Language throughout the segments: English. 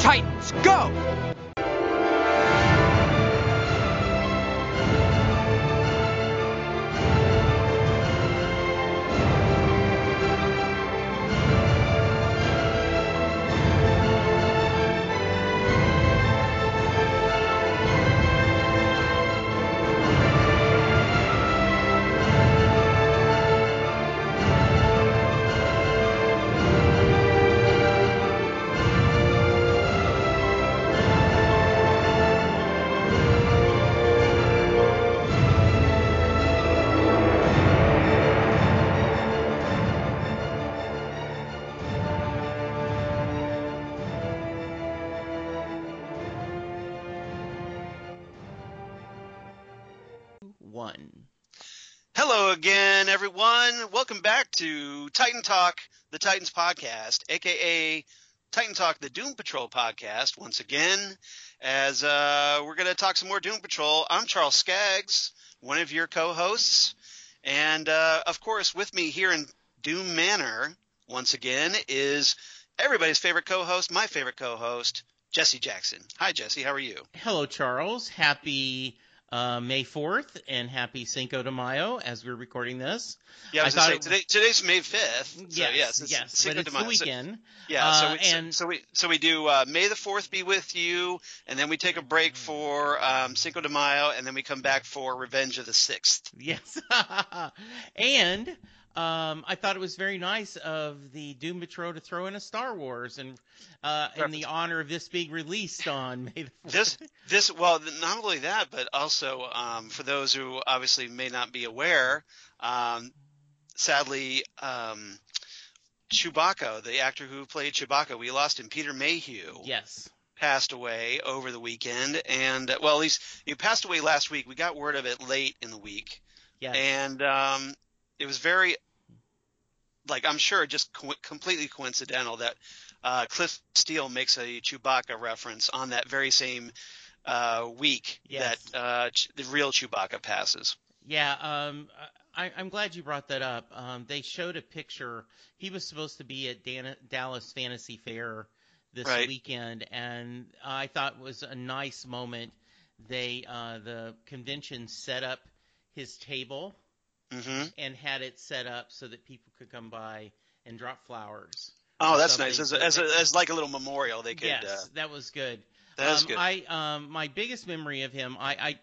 Titans, go! Hello again, everyone. Welcome back to Titan Talk, the Titans podcast, aka Titan Talk, the Doom Patrol podcast. Once again, as we're going to talk some more Doom Patrol. I'm Charles Skaggs, one of your co-hosts, and of course, with me here in Doom Manor, once again, is everybody's favorite co-host, my favorite co-host, Jesse Jackson. Hi, Jesse. How are you? Hello, Charles. Happy May 4th and happy Cinco de Mayo as we're recording this. Yeah, I was going to say, today's May 5th. So yes, Cinco but de Mayo. It's the weekend. So we do May the 4th be with you, and then we take a break for Cinco de Mayo, and then we come back for Revenge of the 6th. Yes. And I thought it was very nice of the Doom Patrol to throw in a Star Wars and in the honor of this being released on May the 4th. Well, not only that, but also for those who obviously may not be aware, sadly, Chewbacca, the actor who played Chewbacca, we lost him, Peter Mayhew. Yes. Passed away over the weekend, and well, at least he passed away last week. We got word of it late in the week. Yes. And it was very, I'm sure just completely coincidental that Cliff Steele makes a Chewbacca reference on that very same week that the real Chewbacca passes. Yeah, I'm glad you brought that up. They showed a picture. He was supposed to be at Dallas Fantasy Fair this weekend, and I thought it was a nice moment. The convention set up his table and had it set up so that people could come by and drop flowers. Oh, that's nice. As like a little memorial, they could. Yes, that was good. That is good. My biggest memory of him, I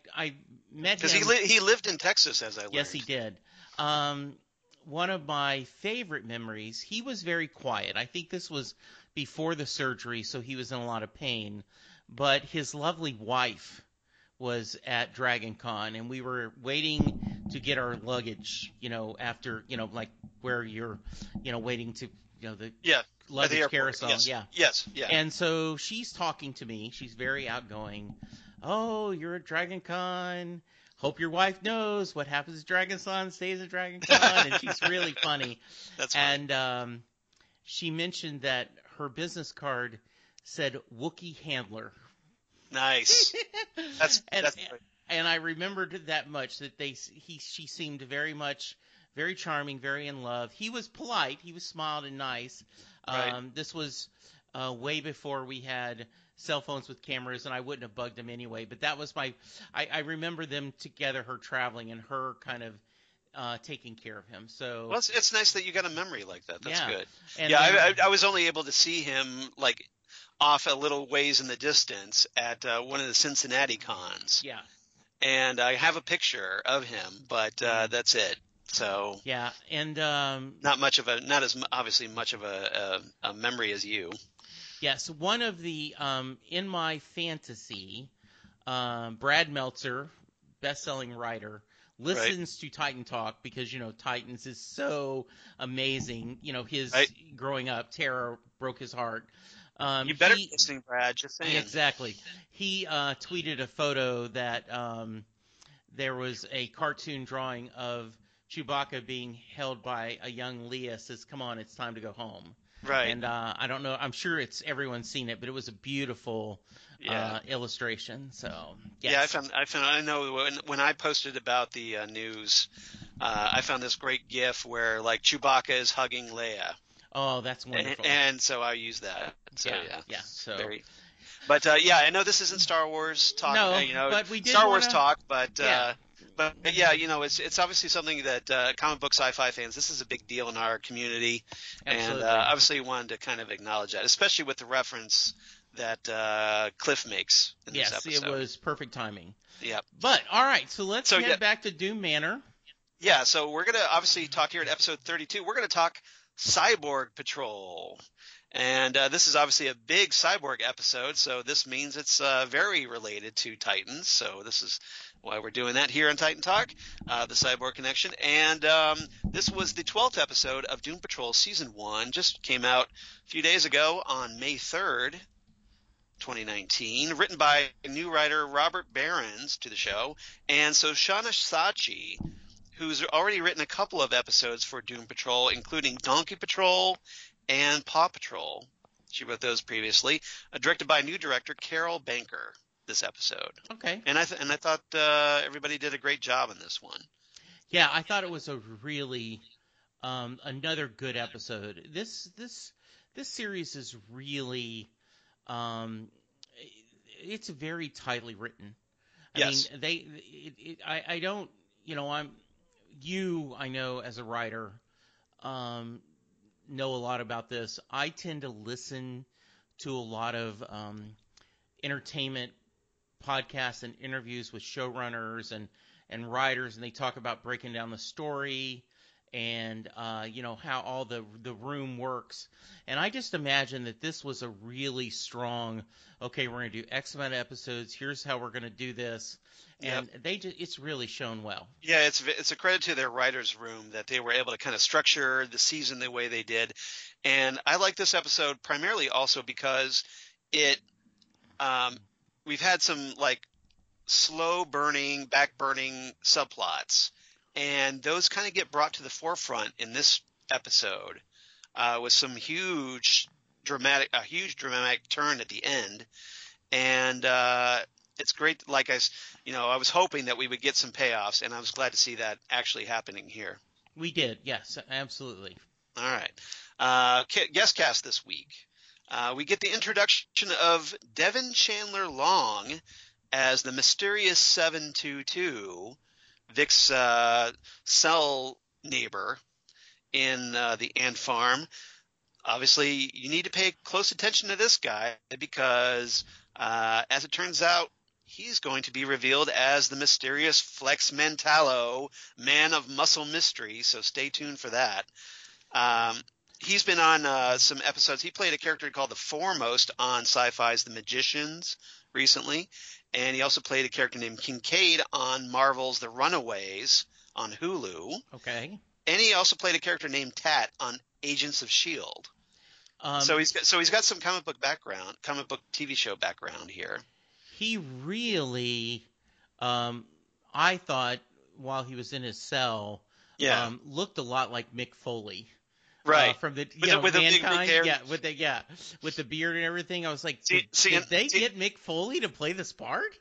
met him because he lived in Texas, as I learned. Yes, he did. One of my favorite memories. He was very quiet. I think this was before the surgery, so he was in a lot of pain. But his lovely wife was at Dragon Con, and we were waiting to get our luggage, after, like where you're, waiting to, the luggage carousel. Yes. And so she's talking to me. She's very outgoing. Oh, you're at Dragon Con. Hope your wife knows what happens at Dragon Con stays at Dragon Con. And she's really funny. That's funny. And she mentioned that her business card said Wookiee Handler. Nice. That's great. And I remembered that much, that she seemed very charming, very in love. He was polite. He was smiled and nice. This was way before we had cell phones with cameras, and I wouldn't have bugged him anyway. But that was I remember them together, her traveling and her kind of taking care of him. So well, it's nice that you got a memory like that. That's good. And I was only able to see him off a little ways in the distance at one of the Cincinnati cons. Yeah. And I have a picture of him, but that's it. So yeah, and not as obviously much of a memory as you. Yes, one of the in my fantasy, Brad Meltzer, best-selling writer, listens to Titan Talk because Titans is so amazing. His growing up, Terra broke his heart. You better be listening, Brad. Just saying. Exactly. He tweeted a photo that there was a cartoon drawing of Chewbacca being held by a young Leia. Says, "Come on, it's time to go home." Right. And I don't know. I'm sure everyone's seen it, but it was a beautiful illustration. So yes. Yeah, I know when I posted about the news, I found this great GIF where Chewbacca is hugging Leia. Oh, that's wonderful. And so I use that. So, yeah. So But yeah, I know this isn't Star Wars talk, No, but we did Star want Wars to. talk, Yeah, but yeah, it's obviously something that comic book sci-fi fans, this is a big deal in our community, and absolutely. obviously wanted to kind of acknowledge that, especially with the reference that Cliff makes in this Yes, it episode. was perfect timing. Yep. But all right, so let's So yeah, head back to Doom Manor. yeah. So we're gonna obviously talk here at episode 32. We're gonna talk Cyborg Patrol. And this is obviously a big Cyborg episode, so this means it's very related to Titans. So this is why we're doing that here on Titan Talk, the Cyborg connection. And this was the 12th episode of Doom Patrol Season 1, just came out a few days ago on May 3rd, 2019, written by new writer Robert Behrens to the show, and Shoshana Sachi, who's already written a couple of episodes for Doom Patrol, including Donkey Patrol and Paw Patrol. She wrote those previously. Directed by new director Carol Banker. This episode. Okay. And I thought everybody did a great job in this one. Yeah, I thought it was a really another good episode. This series is really it's very tightly written. Yes. I mean, I don't, I know as a writer, know a lot about this. I tend to listen to a lot of entertainment podcasts and interviews with showrunners and writers, and they talk about breaking down the story and how all the room works. And I just imagine that this was a really strong, okay, we're going to do X amount of episodes, here's how we're going to do this. And it's really shown well. Yeah, it's a credit to their writers' room that they were able to kind of structure the season the way they did. And I like this episode primarily also because it we've had some like slow burning, back burning subplots, and those kind of get brought to the forefront in this episode with some huge dramatic turn at the end. And it's great. Like I was hoping that we would get some payoffs, and I was glad to see that actually happening here. We did, yes, absolutely. All right. Guest cast this week. We get the introduction of Devan Chandler Long as the mysterious 722, Vic's cell neighbor in the ant farm. Obviously, you need to pay close attention to this guy because, as it turns out, he's going to be revealed as the mysterious Flex Mentallo, man of muscle mystery, so stay tuned for that. He's been on some episodes. He played a character called the Foremost on Sci-Fi's The Magicians recently, and he also played a character named Kincaid on Marvel's The Runaways on Hulu. Okay. And he also played a character named Tat on Agents of S.H.I.E.L.D. So he's got some comic book TV show background here. He really, I thought while he was in his cell, looked a lot like Mick Foley. Right. From the with Mankind, the big hair. with the beard and everything. I was like, did they get Mick Foley to play this part?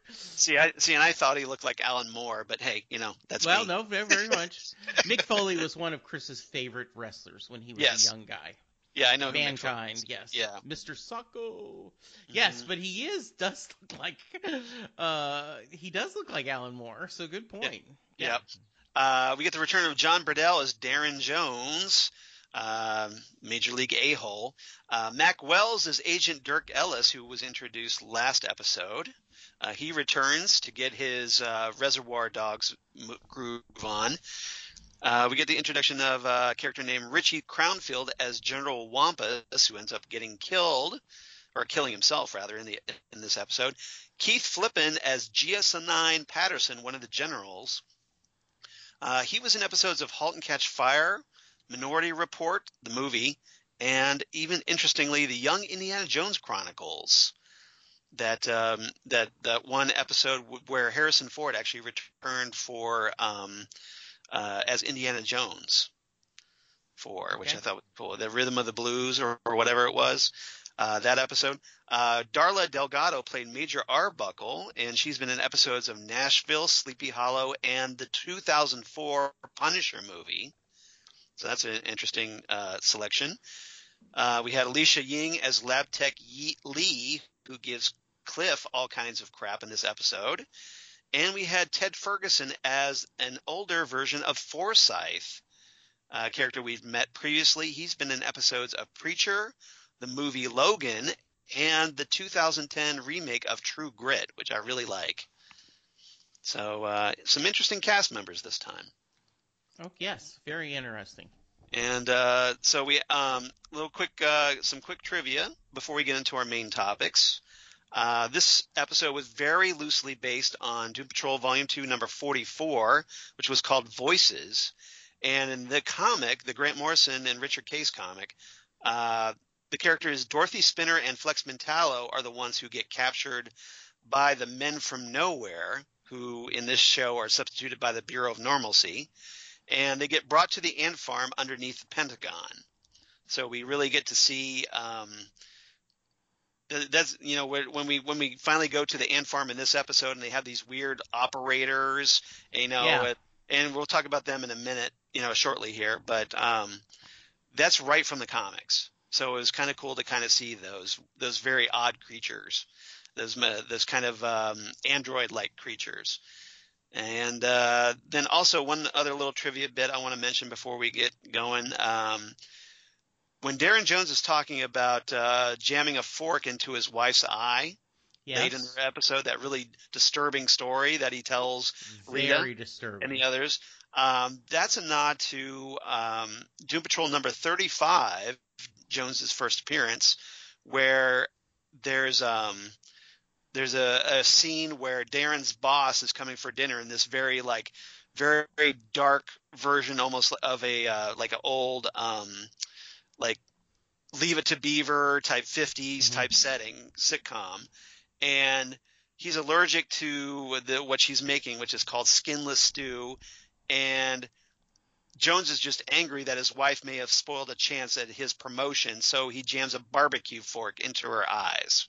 And I thought he looked like Alan Moore, but hey, that's me. No, very much. Mick Foley was one of Chris's favorite wrestlers when he was a young guy. Yeah, I know. Mankind, yes. Yeah. Mr. Sacco. Yes, but he does look like Alan Moore. So good point. Yeah. We get the return of Jon Briddell as Darren Jones. Major League A-hole. Mac Wells is Agent Dirk Ellis, who was introduced last episode. He returns to get his Reservoir Dogs groove on. We get the introduction of a character named Richie Crownfield as General Wampus, who ends up getting killed, or killing himself rather, in this episode. Keith Flippin as GS9 Patterson, one of the generals. He was in episodes of *Halt and Catch Fire*, *Minority Report*, the movie, and even interestingly, the Young Indiana Jones Chronicles. That one episode where Harrison Ford actually returned for as Indiana Jones which I thought was cool. The Rhythm of the Blues or whatever it was. That episode. Darla Delgado played Major Arbuckle, and she's been in episodes of Nashville, Sleepy Hollow, and the 2004 Punisher movie. So that's an interesting selection. We had Alicia Ying as Lab Tech Lee, who gives Cliff all kinds of crap in this episode. And we had Ted Ferguson as an older version of Forsyth, a character we've met previously. He's been in episodes of Preacher, the movie Logan, and the 2010 remake of True Grit, which I really like. So some interesting cast members this time. Oh, yes. Very interesting. And so we some quick trivia before we get into our main topics. This episode was very loosely based on Doom Patrol Volume 2, number 44, which was called Voices. And in the comic, the Grant Morrison and Richard Case comic, the characters Dorothy Spinner and Flex Mentallo are the ones who get captured by the Men from Nowhere, who in this show are substituted by the Bureau of Normalcy. And they get brought to the ant farm underneath the Pentagon. So we really get to see that's when we finally go to the ant farm in this episode, and they have these weird operators, and we'll talk about them in a minute, shortly here. But that's right from the comics. So it was kind of cool to kind of see those very odd creatures, those kind of android-like creatures. And then also one other little trivia bit I want to mention before we get going. When Darren Jones is talking about jamming a fork into his wife's eye late in the episode, that really disturbing story that he tells Rita and the others, that's a nod to Doom Patrol number 35, Jones's first appearance, where there's a scene where Darren's boss is coming for dinner in this very very dark version, almost of a like an old like Leave It to Beaver type 50s type setting sitcom, and he's allergic to what she's making, which is called skinless stew, and Jones is just angry that his wife may have spoiled a chance at his promotion, so he jams a barbecue fork into her eyes.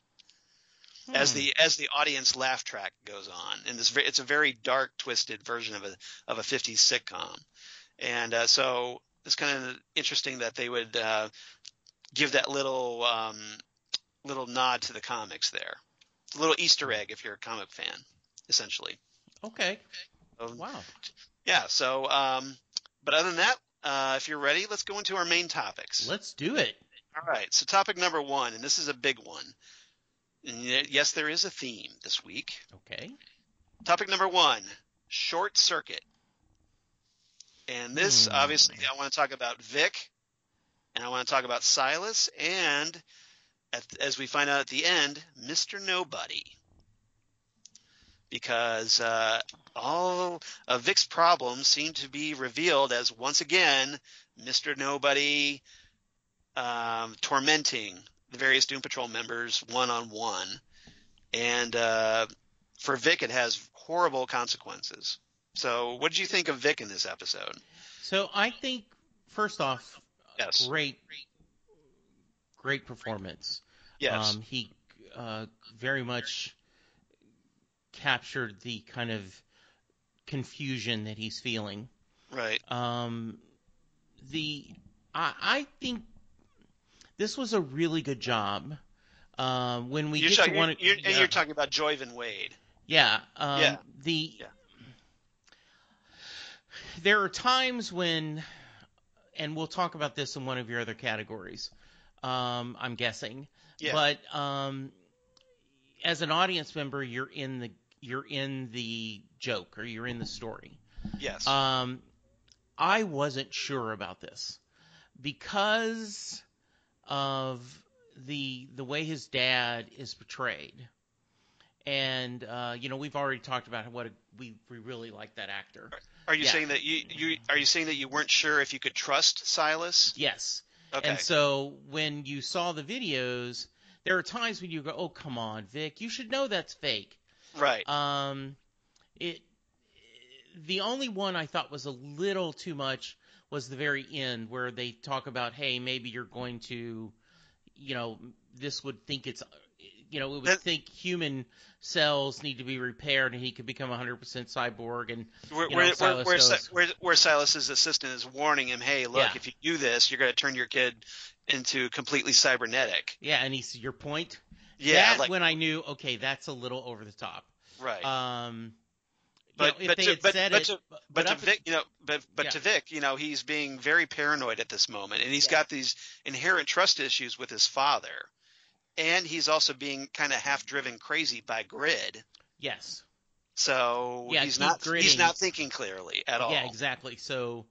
As the audience laugh track goes on, and it's a very dark, twisted version of a 50s sitcom, and so it's kind of interesting that they would give that little nod to the comics there. It's a little Easter egg if you're a comic fan, essentially. Okay. Wow. Yeah. So, but other than that, if you're ready, let's go into our main topics. Let's do it. All right. So topic number 1, and this is a big one. And yes, there is a theme this week. Okay. Topic number 1, short circuit. And this, obviously, I want to talk about Vic, and I want to talk about Silas, and as we find out at the end, Mr. Nobody. Because all of Vic's problems seem to be revealed as, once again, Mr. Nobody tormenting the various Doom Patrol members one-on-one. And for Vic, it has horrible consequences. So what did you think of Vic in this episode? So I think, first off, yes, great performance. Yes. He very much captured the kind of confusion that he's feeling. Right. I think this was a really good job. When we you're talking about Joyvan Wade. Yeah. There are times when, and we'll talk about this in one of your other categories, I'm guessing. Yeah. But as an audience member, you're in the joke, or you're in the story. Yes. I wasn't sure about this because of the way his dad is portrayed. And we've already talked about what we really like that actor. Are you saying that you weren't sure if you could trust Silas? Yes. Okay. And so when you saw the videos, there are times when you go, "Oh, come on, Vic, you should know that's fake." Right. The only one I thought was a little too much was the very end, where they talk about, "Hey, maybe you're going to, this would think it would That, think human cells need to be repaired and he could become 100% cyborg. And, Silas goes, where Silas's assistant is warning him, hey, yeah, look, if you do this, you're going to turn your kid into completely cybernetic. yeah. And he's, your point? Yeah, That when I knew, okay, that's a little over the top. right. If they had said it, But to Vic, yeah, to Vic, he's being very paranoid at this moment, and he's yeah, got these inherent trust issues with his father, and he's also being kind of half driven crazy by Grid. yes, So yeah, he's keep gritting. not thinking clearly at all. Yeah, exactly. So,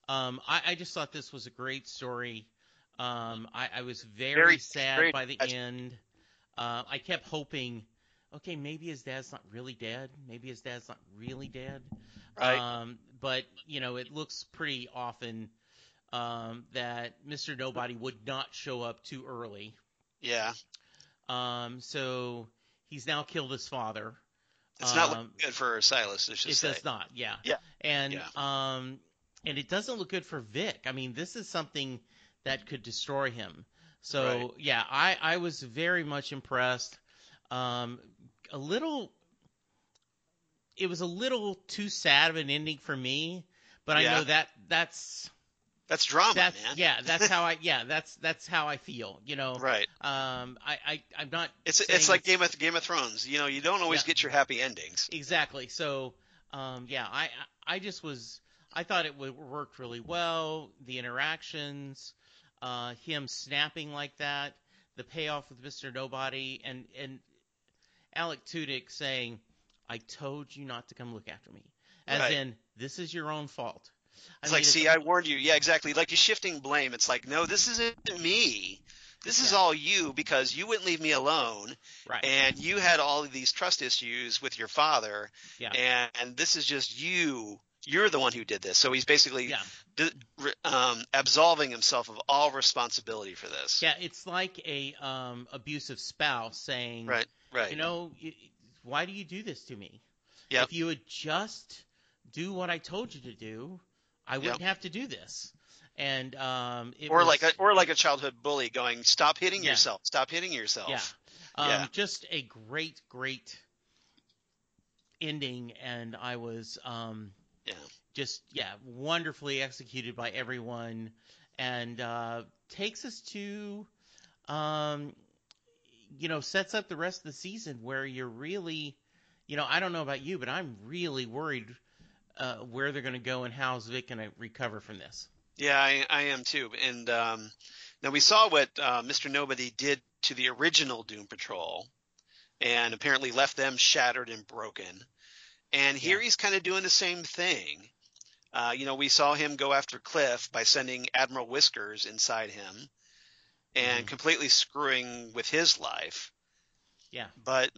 I just thought this was a great story. I was very Very, sad very by the tragic. end. I kept hoping, okay, maybe his dad's not really dead. Maybe his dad's not really dead. Right. But it looks pretty often that Mr. Nobody would not show up too early. Yeah. So he's now killed his father. It's not looking good for Silas, let's just It say. does not, yeah. Yeah. And Yeah. and it doesn't look good for Vic. I mean, this is something that could destroy him. So Right. yeah, I was very much impressed. A little, it was a little too sad of an ending for me, but I Yeah. know that's That's drama, man. yeah, that's how that's how I feel. Right. I'm not It's saying like Game of Thrones. You don't always yeah, get your happy endings. exactly. So, yeah, I just I thought it worked really well. The interactions, him snapping like that, the payoff with Mr. Nobody, and Alec Tudyk saying, "I told you not to come look after me," as Right. in this is your own fault. I It's mean, like, see, I warned you. Yeah, exactly. Like you're shifting blame. It's like, no, this isn't me. This is yeah, all you because you wouldn't leave me alone, right, and you had all of these trust issues with your father, yeah, and this is just you. You're the one who did this. So he's basically yeah. absolving himself of all responsibility for this. Yeah, it's like a abusive spouse saying, Right. Right. why do you do this to me? Yep. If you would just do what I told you to do, I Yep. wouldn't have to do this. And it Or was, like a childhood bully going, stop hitting yeah, yourself. Stop hitting yeah, yourself. Yeah. just a great, great ending, and I was Yeah. just wonderfully executed by everyone, and takes us to sets up the rest of the season where you're really, I don't know about you, but I'm really worried where they're going to go and how's Vic going to recover from this. Yeah, I am too. And now we saw what Mr. Nobody did to the original Doom Patrol, and apparently left them shattered and broken. And here Yeah. he's kind of doing the same thing. We saw him go after Cliff by sending Admiral Whiskers inside him and Hmm. completely screwing with his life. Yeah. But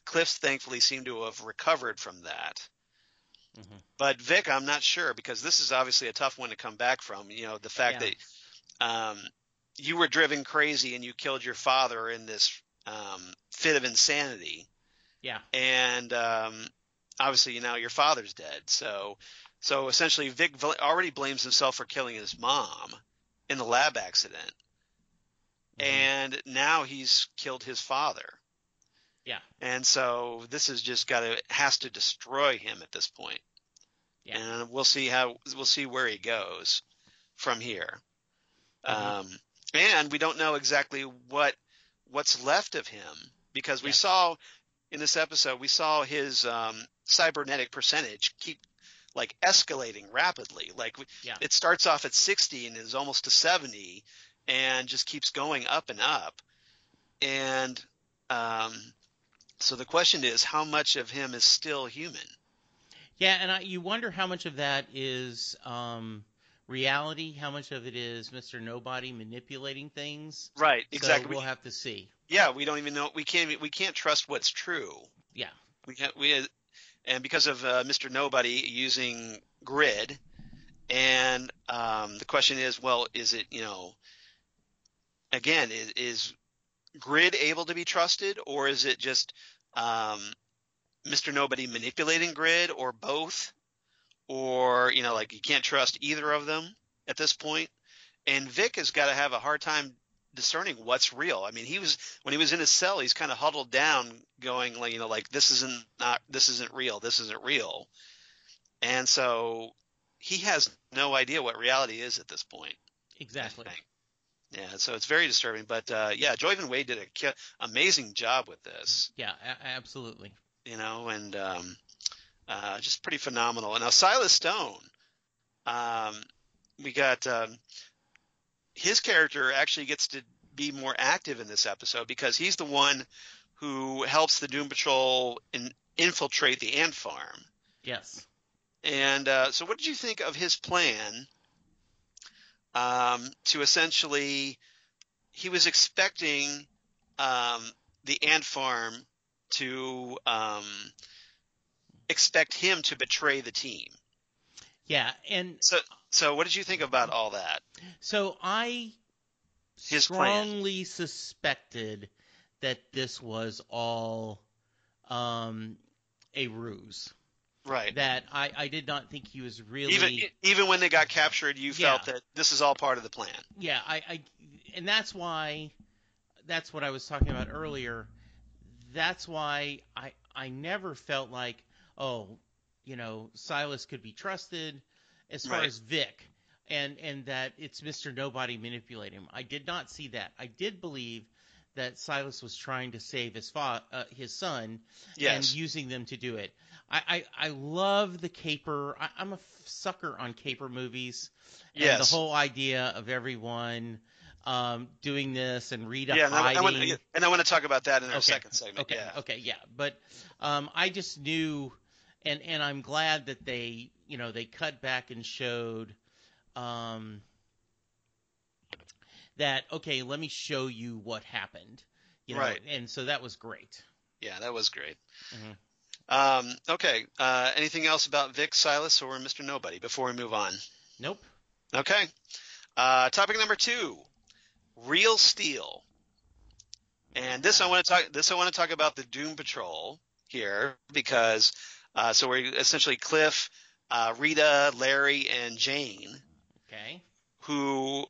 Cliff's thankfully seemed to have recovered from that. Hmm. But Vic, I'm not sure because this is obviously a tough one to come back from. The fact Yeah. that you were driven crazy and you killed your father in this fit of insanity, Yeah. and obviously now your father's dead. So essentially, Vic already blames himself for killing his mom in the lab accident, Hmm. and now he's killed his father. Yeah. And so this has just has to destroy him at this point. Yeah. And we'll see where he goes from here. Hmm. And we don't know exactly what's left of him because we Yes. saw in this episode his cybernetic percentage keep like escalating rapidly. Like Yeah. it starts off at 60 and is almost to 70 and just keeps going up and up. And so the question is, how much of him is still human? Yeah, and you wonder how much of that is reality, how much of it is Mr. Nobody manipulating things. Right, So exactly. we'll have to see. Yeah, we don't even know. We can't trust what's true. Yeah. And because of Mr. Nobody using Grid, and the question is, well, is it again is Grid able to be trusted, or is it just Mr. Nobody manipulating Grid, or both? Or, like you can't trust either of them at this point. And Vic has got to have a hard time discerning what's real. I mean, when he was in his cell, he's kind of huddled down, going like, like this isn't real. This isn't real. And so he has no idea what reality is at this point. Exactly. I think. Yeah, so it's very disturbing. But yeah, Joyvan Wade did an amazing job with this. Yeah, absolutely. And just pretty phenomenal. And now Silas Stone, we got his character actually gets to be more active in this episode because he's the one who helps the Doom Patrol infiltrate the ant farm. Yes. And so what did you think of his plan to essentially – he was expecting the ant farm to expect him to betray the team. Yeah, and so what did you think about all that? So I strongly suspected that this was all a ruse. Right. That I did not think he was really even when they got captured, you felt that this is all part of the plan. Yeah, and that's what I was talking about earlier. That's why I never felt like, Silas could be trusted as far as Vic, and that it's Mr. Nobody manipulating him. I did not see that. I did believe that Silas was trying to save his son, and using them to do it. I love the caper. I'm a sucker on caper movies, and the whole idea of everyone doing this and Rita hiding. I want to talk about that in our second segment. But I just knew, and I'm glad that they cut back and showed that, okay, let me show you what happened. And so that was great. Yeah, that was great. Mm-hmm. Okay. Anything else about Vic, Silas, or Mr. Nobody before we move on? Nope. Okay. Topic number 2. Real Steel. And this I want to talk about the Doom Patrol here because so we're essentially Cliff, Rita, Larry, and Jane. Okay. Who,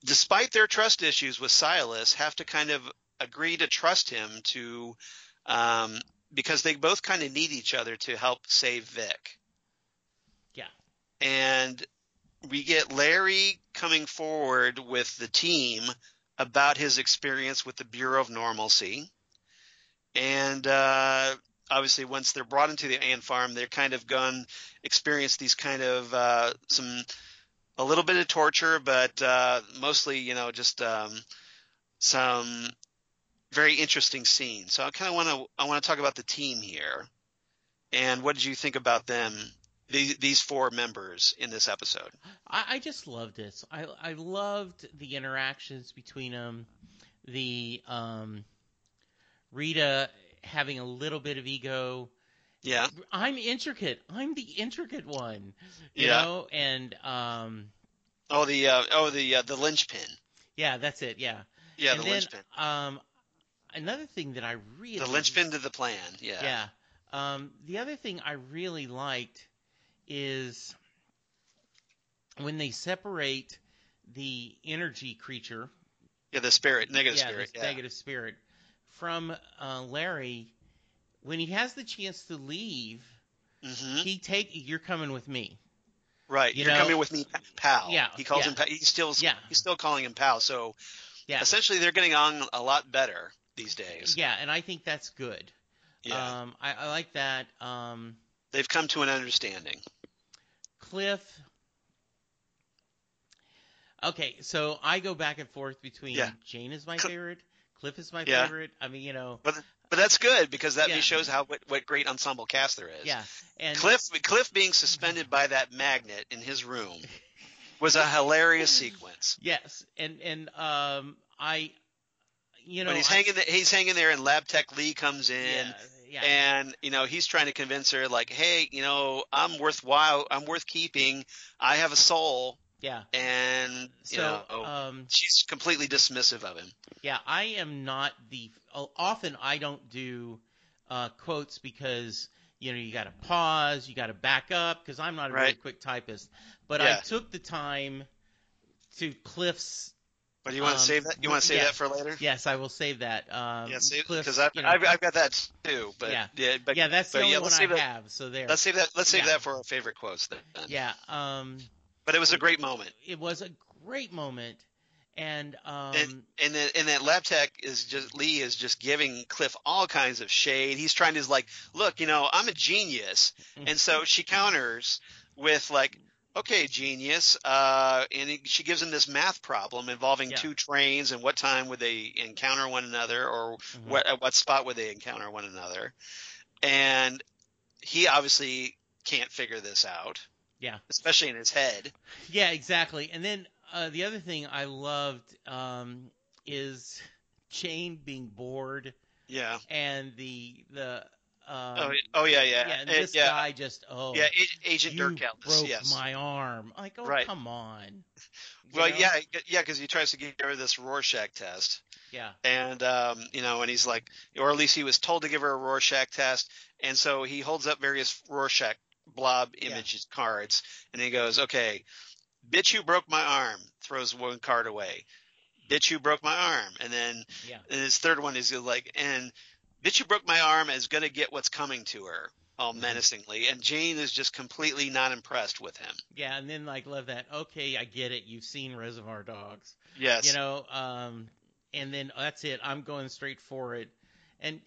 despite their trust issues with Silas, have to kind of agree to trust him because they both kind of need each other to help save Vic. Yeah. And we get Larry coming forward with the team about his experience with the Bureau of Normalcy. And obviously once they're brought into the ant farm, they're kind of gone experience these kind of a little bit of torture, but mostly, just some very interesting scenes. So I want to talk about the team here. And what did you think about them? These 4 members in this episode. I just loved it. I loved the interactions between them. The Rita having a little bit of ego. Yeah. I'm intricate. I'm the intricate one. You know? And the linchpin. Yeah, that's it. Yeah. Yeah, and the then, linchpin. Another thing that I really the linchpin to the plan. Yeah. Yeah. The other thing I really liked is when they separate the energy creature. Yeah, the spirit, negative spirit. Yeah, negative spirit from Larry. When he has the chance to leave, you're coming with me. Right, you're coming with me, pal. Yeah, he calls him. He's still calling him pal. So essentially, they're getting on a lot better these days. Yeah, and I think that's good. Yeah, I like that. They've come to an understanding. Cliff. Okay, so I go back and forth between Jane is my favorite, Cliff is my favorite. I mean, But that's good because that shows what great ensemble cast there is. Yeah, and Cliff being suspended by that magnet in his room was a hilarious sequence. Yes, and when he's hanging there, and Lab Tech Lee comes in. Yeah. And he's trying to convince her, like, hey, I'm worthwhile. I'm worth keeping. I have a soul. Yeah. And she's completely dismissive of him. Yeah, I am not often I don't do quotes because you got to pause, you got to back up because I'm not a very quick typist. But I took the time to Cliff's. But do you want to save that? You want to save that for later? Yes, I will save that. Yeah, because Cliff's, I've got that too. But yeah, but that's the only one let's I save that. have. So there. Let's save that. Let's save that for our favorite quotes then. Yeah. But it was a great moment. It was a great moment, and that Lab Tech Lee is just giving Cliff all kinds of shade. He's trying to look, I'm a genius, and so she counters with okay, genius, and she gives him this math problem involving two trains and what time would they encounter one another, or at what spot would they encounter one another, and he obviously can't figure this out. Yeah, especially in his head. Yeah, exactly. And then the other thing I loved is Jane being bored. Yeah. And the yeah. And this guy just Agent Dirk Ellis broke my arm. Like, right. Come on. Well, because he tries to get her this Rorschach test. Yeah. And and he's like, or at least he was told to give her a Rorschach test, and so he holds up various Rorschach blob images cards, and he goes, okay, bitch who broke my arm, throws one card away, bitch who broke my arm, and then and his third one is and bitch who broke my arm is going to get what's coming to her, all menacingly, and Jane is just completely not impressed with him. Yeah, and then love that, okay, I get it, you've seen Reservoir Dogs. Yes. And then that's it, I'm going straight for it. And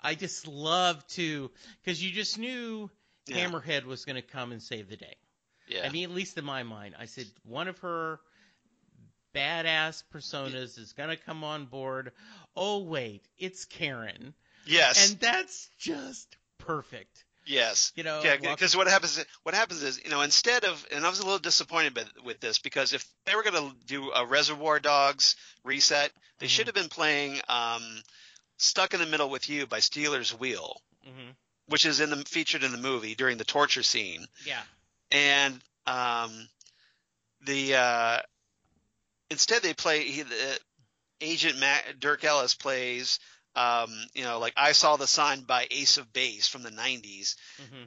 I just love to, because you just knew Hammerhead was going to come and save the day. Yeah. I mean, at least in my mind, I said one of her badass personas is going to come on board. Oh wait, it's Karen. Yes. And that's just perfect. Yes. Because what happens is, instead of, and I was a little disappointed with this, because if they were going to do a Reservoir Dogs reset, they should have been playing Stuck in the Middle with You by Steeler's Wheel, which is featured in the movie during the torture scene. Yeah. And instead they play Agent Dirk Ellis plays I Saw the Sign by Ace of Base from the 90s.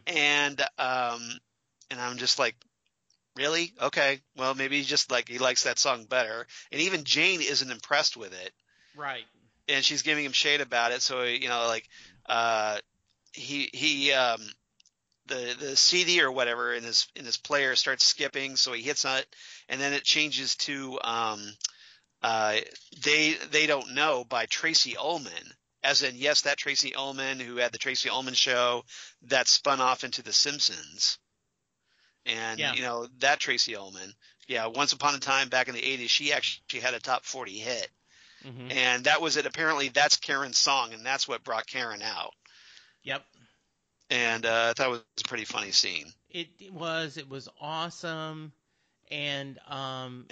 And I'm just like, really? Okay. Well, maybe he likes that song better. And even Jane isn't impressed with it. Right. And she's giving him shade about it. So, the CD or whatever in his player starts skipping. So he hits on it, and then it changes to, They Don't Know by Tracy Ullman. As in, yes, that Tracy Ullman who had the Tracy Ullman show that spun off into The Simpsons. And, that Tracy Ullman, once upon a time back in the 80s, she actually had a top 40 hit. And that was it. Apparently that's Karen's song, and that's what brought Karen out. Yep. And I thought it was a pretty funny scene. It was awesome. And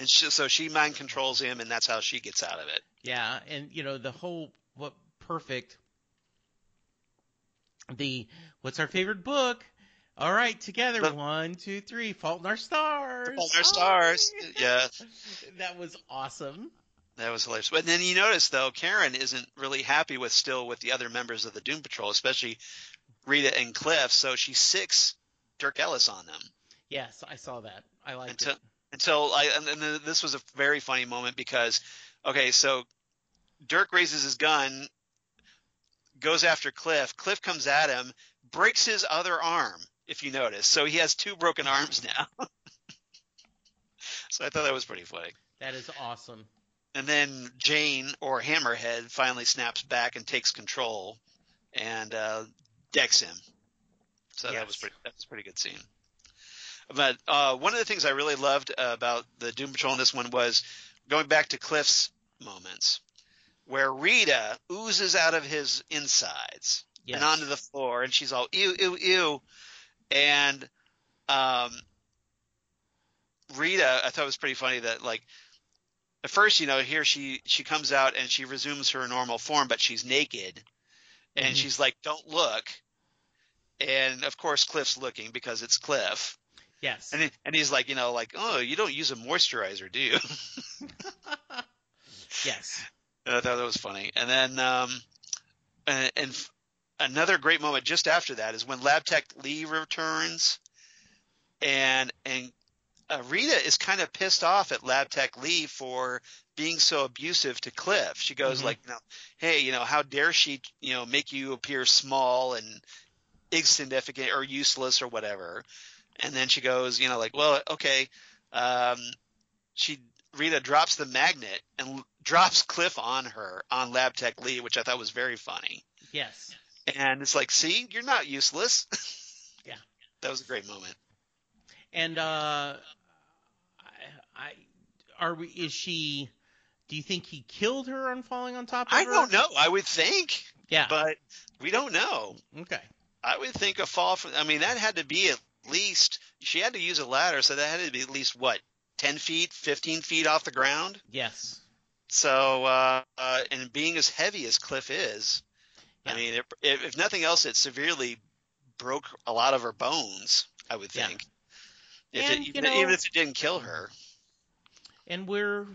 so she mind controls him, and that's how she gets out of it. Yeah, and the whole perfect. What's our favorite book? All right, together. 1, 2, 3. Fault in Our Stars. Fault in Our Stars. Yeah. That was awesome. That was hilarious. But then you notice, though, Karen isn't really happy with the other members of the Doom Patrol, especially Rita and Cliff. So she sicks Dirk Ellis on them. Yes, I saw that. I liked it. And this was a very funny moment because, okay, so Dirk raises his gun, goes after Cliff. Cliff comes at him, breaks his other arm, if you notice. So he has 2 broken arms now. So I thought that was pretty funny. That is awesome. And then Jane, or Hammerhead, finally snaps back and takes control and decks him. So that was a pretty good scene. But one of the things I really loved about the Doom Patrol in this one was going back to Cliff's moments, where Rita oozes out of his insides and onto the floor, and she's all ew, ew, ew. And Rita, I thought it was pretty funny that at first, here she comes out and she resumes her normal form, but she's naked, and she's like, "Don't look." And of course, Cliff's looking because it's Cliff. Yes. And he's like, "Oh, you don't use a moisturizer, do you?" Yes. And I thought that was funny. And then, and another great moment just after that is when Lab Tech Lee returns, and Rita is kind of pissed off at Lab Tech Lee for being so abusive to Cliff. She goes Mm-hmm. like, hey, how dare she, make you appear small and insignificant or useless or whatever. And then she goes, like, well, okay. Um, she Rita drops the magnet and drops Cliff on Lab Tech Lee, which I thought was very funny. Yes. And it's like, see, you're not useless. Yeah. That was a great moment. And is she? Do you think he killed her on falling on top of I her? don't know. I would think, Yeah. but we don't know. Okay. I would think a fall from. I mean, that had to be at least. She had to use a ladder, so that had to be at least what, 10 feet, 15 feet off the ground. Yes. So, and being as heavy as Cliff is, Yeah. I mean, if nothing else, it severely broke a lot of her bones. I would think, even if it didn't kill her. And we're,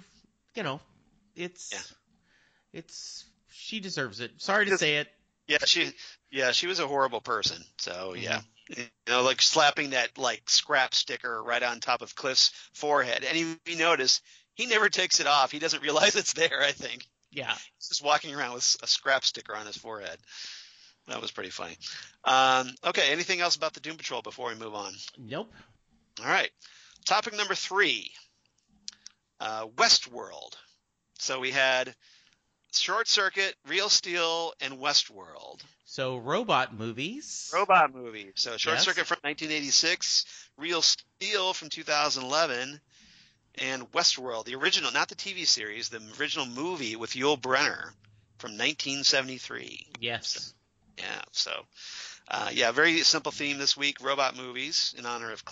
it's she deserves it. Sorry to say it. Yeah, she was a horrible person. So yeah, Mm-hmm. like slapping that like scrap sticker right on top of Cliff's forehead, and if you notice, he never takes it off. He doesn't realize it's there. I think. Yeah. He's just walking around with a scrap sticker on his forehead. That was pretty funny. Okay, anything else about the Doom Patrol before we move on? Nope. All right. Topic number 3, Westworld. So we had Short Circuit, Real Steel, and Westworld. So robot movies. So Short Circuit from 1986, Real Steel from 2011, and Westworld, the original, not the TV series, the original movie with Yul Brynner from 1973. Yes. Very simple theme this week, robot movies in honor of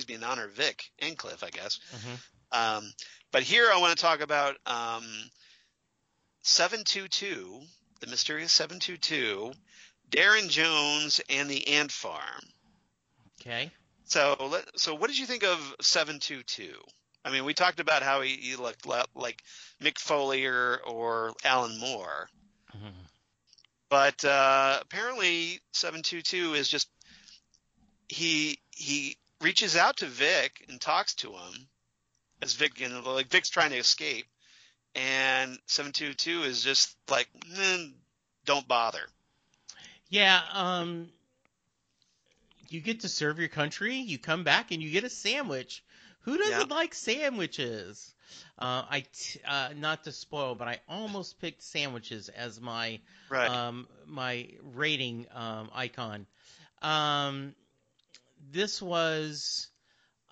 in honor of Vic and Cliff, I guess. Mm-hmm. But here I want to talk about 722, the mysterious 722, Darren Jones, and the Ant Farm. Okay. So what did you think of 722? I mean, we talked about how he looked like Mick Foley or Alan Moore. Mm-hmm. But apparently 722 is just he reaches out to Vic and talks to him as Vic, Vic's trying to escape, and 722 is just like, don't bother. Yeah, you get to serve your country, you come back and you get a sandwich. Who doesn't like sandwiches? Not to spoil, but I almost picked sandwiches as my my rating icon. This was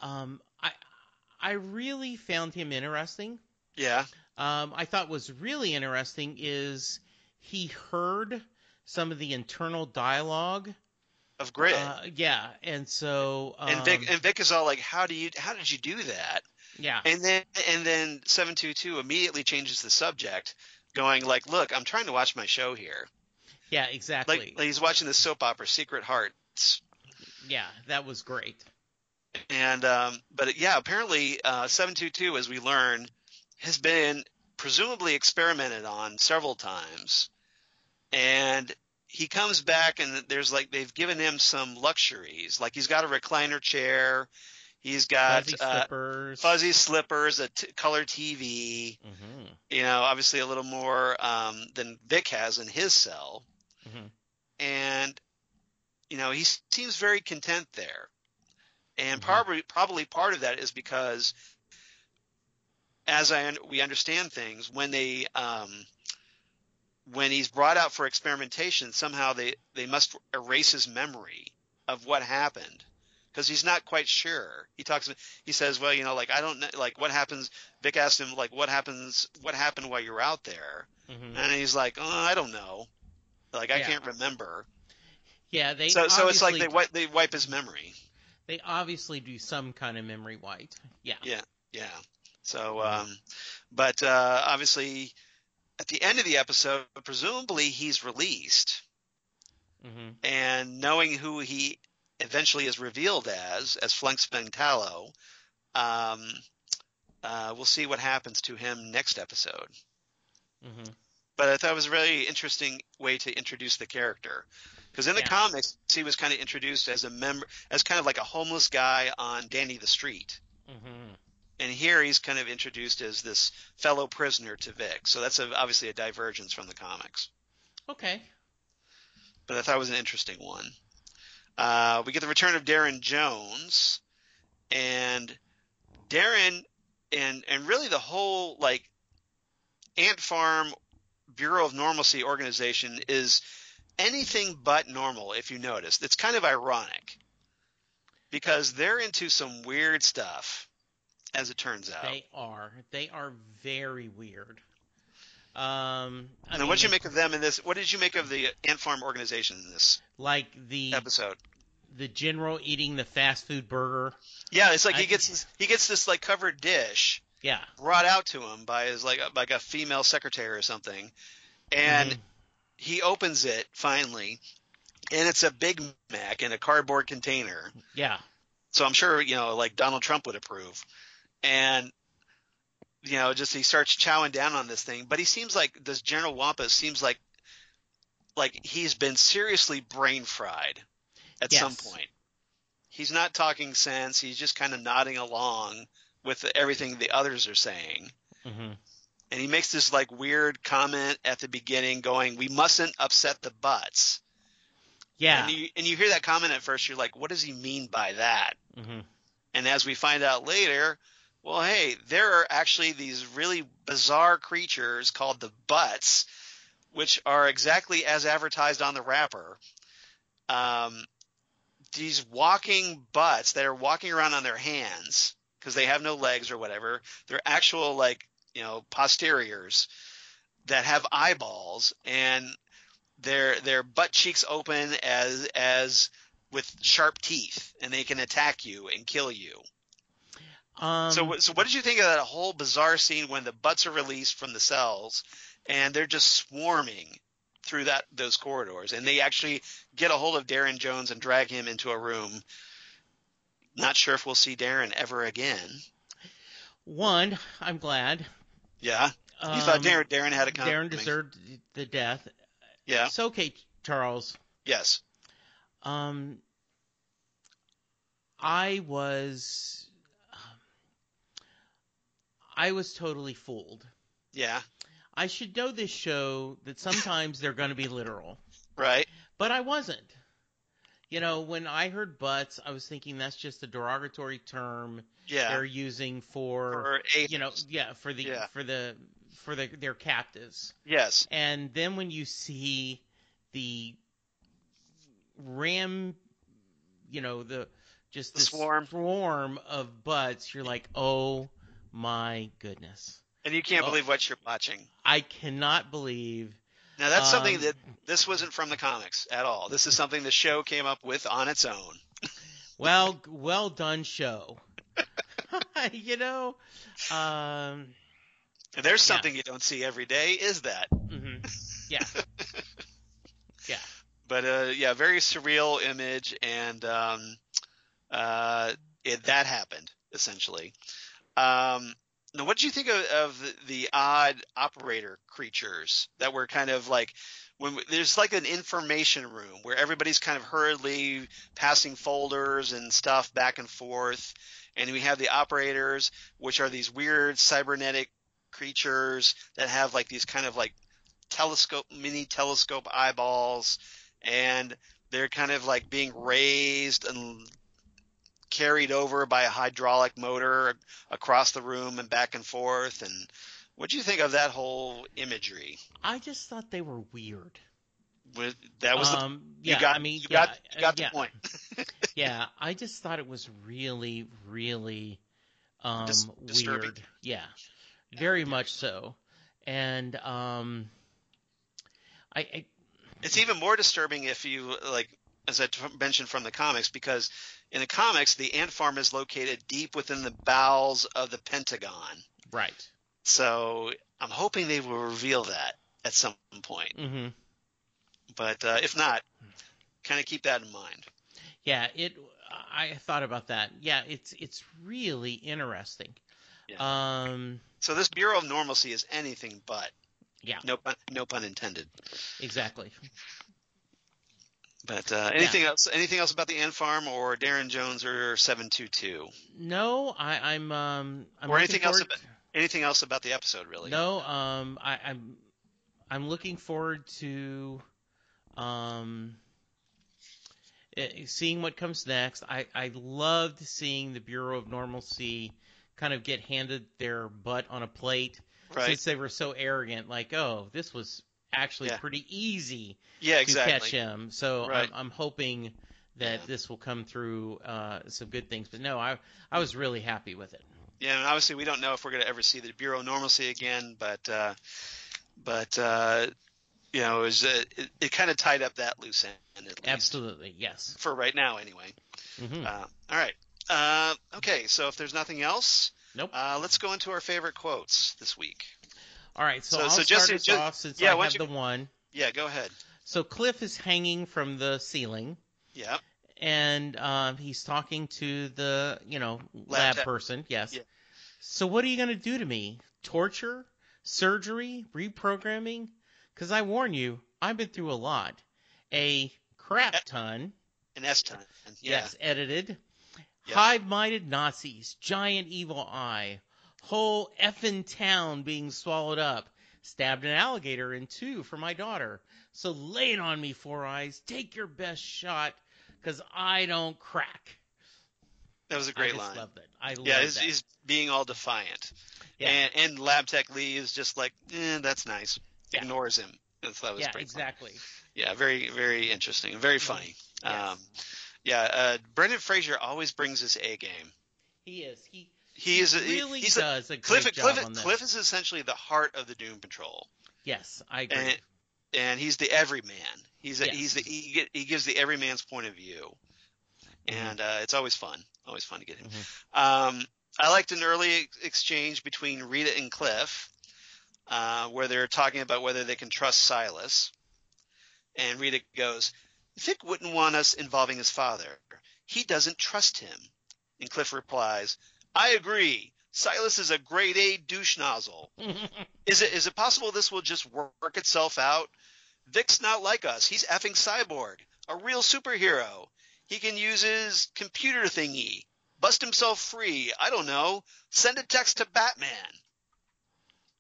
I really found him interesting. Yeah. I thought was really interesting is he heard some of the internal dialogue of Grid. And so and Vic is all like, how did you do that? Yeah. And then 722 immediately changes the subject, going like, look, I'm trying to watch my show here. Yeah, exactly. Like he's watching the soap opera Secret Hearts. Yeah, that was great. And apparently 722, as we learn, has been presumably experimented on several times. And he comes back and there's they've given him some luxuries. Like he's got a recliner chair. He's got fuzzy slippers, a color TV, obviously a little more than Vic has in his cell. Mm-hmm. And, he seems very content there. And probably part of that is because, as we understand things, when he's brought out for experimentation, somehow they must erase his memory of what happened. Because he's not quite sure. He says, well, I don't know, what happens. Vic asked him, what happened while you were out there? Mm-hmm. And he's like, oh, I don't know. I can't remember. Yeah, so it's like they wipe his memory. They obviously do some kind of memory wipe. Yeah. Yeah. So, but obviously at the end of the episode, presumably he's released. Mm-hmm. And knowing who he eventually is revealed as Flex Mentallo, we'll see what happens to him next episode. Mm-hmm. But I thought it was a really interesting way to introduce the character, because in the comics he was kind of introduced as kind of like a homeless guy on Danny the Street. Mm-hmm. And here he's kind of introduced as this fellow prisoner to Vic. So that's obviously a divergence from the comics. Okay. But I thought it was an interesting one. We get the return of Darren Jones, and Darren and really the whole like Ant Farm Bureau of Normalcy organization is anything but normal. If you notice, it's kind of ironic because they're into some weird stuff, as it turns out. They are very weird. Now, what did you make of them in this? What did you make of the Ant Farm organization in this like the episode? the general eating the fast food burger. Yeah, it's like he gets this like covered dish Yeah. brought out to him by his like a female secretary or something, and he opens it finally, and it's a Big Mac in a cardboard container. Yeah. So I'm sure like Donald Trump would approve, and just he starts chowing down on this thing, but he seems like this General Wampus seems like he's been seriously brain fried at some point. He's not talking sense. He's just kind of nodding along with everything the others are saying. Mm-hmm. And he makes this like weird comment at the beginning going, "We mustn't upset the butts." Yeah. And you hear that comment at first, you're like, what does he mean by that? Mm-hmm. And as we find out later, well, hey, there are actually these really bizarre creatures called the butts, which are exactly as advertised on the wrapper. These walking butts that are walking around on their hands because they have no legs or whatever. They're actual posteriors that have eyeballs, and their butt cheeks open as with sharp teeth, and they can attack you and kill you. So what did you think of that whole bizarre scene when the butts are released from the cells and they're just swarming through those corridors, and they actually get a hold of Darren Jones and drag him into a room? Not sure if we'll see Darren ever again. One, I'm glad. Yeah. You thought Darren had a coming. Darren deserved the death. Yeah. It's okay, Charles. Yes. I was totally fooled. Yeah. I should know this show that sometimes they're going to be literal. Right. But I wasn't. When I heard butts, I was thinking that's just a derogatory term they're using for their captives. Yes. And then when you see the this swarm of butts, you're like, oh my goodness. And you can't believe what you're watching. I cannot believe. Now, that's something that this wasn't from the comics at all. This is something the show came up with on its own. Well done, show. And there's something you don't see every day, is that? Mm-hmm. Yeah. Yeah. But, very surreal image, and that happened, essentially. Now, what did you think of the odd operator creatures that were kind of like there's like an information room where everybody's kind of hurriedly passing folders and stuff back and forth, and we have the operators, which are these weird cybernetic creatures that have like these kind of like mini telescope eyeballs, and they're kind of like being raised and carried over by a hydraulic motor across the room and back and forth. And what do you think of that whole imagery? I just thought they were weird. That was you got the point. Yeah, I just thought it was really, really disturbing. weird. Yeah, very much so. And it's even more disturbing if you as I mentioned from the comics, because in the comics, the ant farm is located deep within the bowels of the Pentagon. Right. So I'm hoping they will reveal that at some point. Mm-hmm. But if not, kind of keep that in mind. Yeah, I thought about that. Yeah, it's really interesting. Yeah. So this Bureau of Normalcy is anything but. Yeah. No pun intended. Exactly. But anything else? Anything else about the ant farm or Darren Jones or 722? No, I'm Or looking forward. anything else about the episode, really? No, I'm looking forward to um seeing what comes next. I loved seeing the Bureau of Normalcy kind of get handed their butt on a plate Right. since they were so arrogant. Like, oh, this was actually Yeah. pretty easy Yeah, to exactly. catch him. So Right. I'm hoping that this will come through some good things. But no, I was really happy with it. Yeah, and obviously we don't know if we're going to ever see the Bureau of Normalcy again, but you know, it kind of tied up that loose end at least. Absolutely, yes. For right now, anyway. Mm-hmm. All right. Okay, so if there's nothing else, Nope. Let's go into our favorite quotes this week. All right, so I'll just start us off since I have the one. Yeah, go ahead. So Cliff is hanging from the ceiling. Yeah. And he's talking to the, lab person. Yes. Yeah. So what are you going to do to me? Torture? Surgery? Reprogramming? Because I warn you, I've been through a lot. A crap ton. An S ton. Yeah. Yes, edited. Yep. Hive-minded Nazis. Giant evil eye. Whole effing town being swallowed up. Stabbed an alligator in two for my daughter. So lay it on me, Four Eyes. Take your best shot. Because I don't crack. That was a great line. I just loved it. I love that. He's being all defiant. Yeah. And Lab Tech Lee is just like, that's nice. Yeah. Ignores him. That was pretty exactly. Fun. Yeah, very, very interesting and very funny. Yes. Brendan Fraser always brings his A game. He is. He really does a great job on this. Cliff is essentially the heart of the Doom Patrol. Yes, I agree. And he's the everyman. He gives the everyman's point of view, and it's always fun. Always fun to get him. Mm-hmm. I liked an early exchange between Rita and Cliff, where they're talking about whether they can trust Silas. And Rita goes, "Vic wouldn't want us involving his father. He doesn't trust him." And Cliff replies, "I agree. Silas is a grade A douche nozzle. Is it possible this will just work itself out? Vic's not like us. He's effing Cyborg, a real superhero. He can use his computer thingy, bust himself free. I don't know. Send a text to Batman."